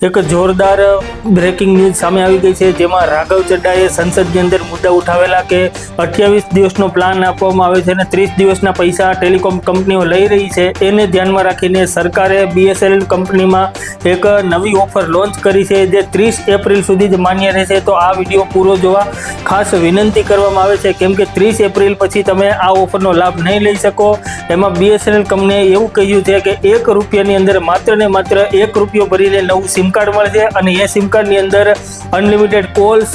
એક જોરદાર breaking news સામે આવી ગઈ છે, જેમાં રાઘવ ચડ્ડાએ સંસદની અંદર મુદ્દા ઉઠાવેલા કે 28 દિવસનો પ્લાન આપવામાં આવે છે અને 30 દિવસના પૈસા ટેલિકોમ કંપનીઓ લઈ રહી છે. એને ધ્યાનમાં રાખીને સરકારે BSNL કંપનીમાં એક નવી ઓફર લોન્ચ કરી છે, જે 30 એપ્રિલ સુધી જ માન્ય રહેશે. તો આ વિડીયો પૂરો જોવા ખાસ વિનંતી કરવામાં આવે છે, કેમ કે 30 એપ્રિલ પછી તમે આ ઓફરનો લાભ નહીં લઈ શકો. એમાં BSNL કંપનીએ એવું કહ્યું છે કે ₹1 અંદર માત્ર ને માત્ર ₹1 ભરીને નવું સિમ કાર્ડ મળશે અને એ સિમ કાર્ડની અંદર અનલિમિટેડ કોલ્સ,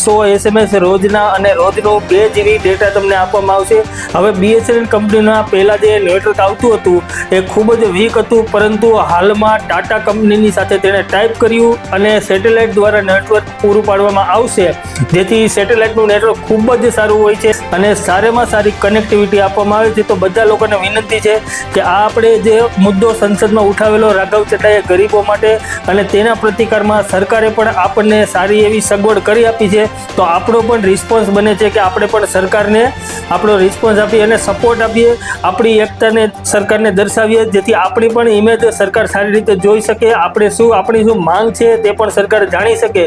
100 SMS રોજના અને રોજનું 2 GB ડેટા તમને આપવામાં આવશે. હવે BSNL કંપનીના પહેલાં જે નેટવર્ક આવતું હતું એ ખૂબ જ વીક હતું, પરંતુ હાલમાં ટાટા કંપનીની સાથે તેણે ટાઈપ કર્યું અને સેટેલાઇટ દ્વારા નેટવર્ક પૂરું પાડવામાં આવશે, જેથી સેટેલાઇટનું નેટવર્ક ખૂબ જ સારું હોય છે અને સારામાં સારી કનેક્ટિવિટી આપવામાં આવે છે. તો બધા લોકોને વિનંતી છે કે આ આપણે જે મુદ્દો સંસદમાં ઉઠાવેલો રાઘવ ચડ્ડાએ ગરીબો માટે અને તેના પ્રતિકારમાં સરકારે પણ આપણને સારી એવી સગવડ કરી આપી છે. તો આપણો પણ રિસ્પોન્સ બને છે કે આપણે પણ સરકારને આપણો રિસ્પોન્સ આપીએ અને સપોર્ટ આપીએ, આપણી એકતાને સરકારને દર્શાવીએ, જેથી આપણી પણ ઇમેજ સરકાર સારી રીતે જોઈ શકે, આપણી શું માંગ છે તે પણ સરકાર જાણી શકે.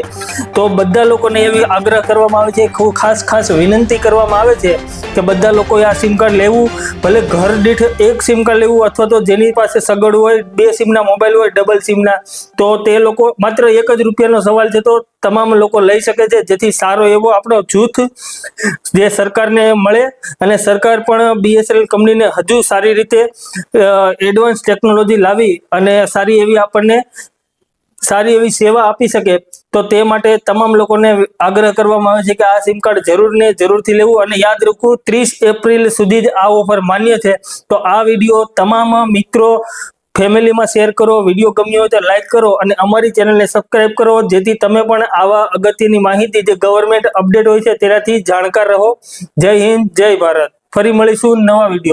તો બધા લોકોને એવી આગ્રહ કરવામાં આવે છે, ખાસ વિનંતી કરવામાં આવે છે કે બધા લોકોએ આ સિમ કાર્ડ લેવું, ભલે ઘર દીઠ એક સિમ કાર્ડ લેવું અથવા તો જેની પાસે સગવડ હોય 2 સિમના મોબાઈલ હોય, ડબલ સિમના, તો તે લોકો માત્ર ₹1 સવાલ છે, તો તમામ લોકો લઈ શકે છે, જેથી સારો એવો આપણો જૂથ જે સરકારને મળે અને સરકાર પણ BSNL કંપનીને હજુ સારી રીતે એડવાન્સ ટેકનોલોજી લાવી અને સારી એવી સેવા આપી શકે. તો તે માટે તમામ લોકોને આગ્રહ કરવામાં આવે છે કે આ સિમ કાર્ડ જરૂરથી લેવું અને યાદ રાખવું 30 એપ્રિલ સુધી જ આ ઓફર માન્ય છે. તો આ વિડીયો તમામ મિત્રો ફેમિલીમાં શેર કરો, વિડીયો ગમ્યો હોય તો લાઈક કરો અને અમારી ચેનલને સબસ્ક્રાઇબ કરો, જેથી તમે પણ આવા અગત્યની માહિતી જે ગવર્મેન્ટ અપડેટ હોય છે તેનાથી જાણકાર રહો. જય હિન્દ, જય ભારત. ફરી મળીશું નવા વિડીયો.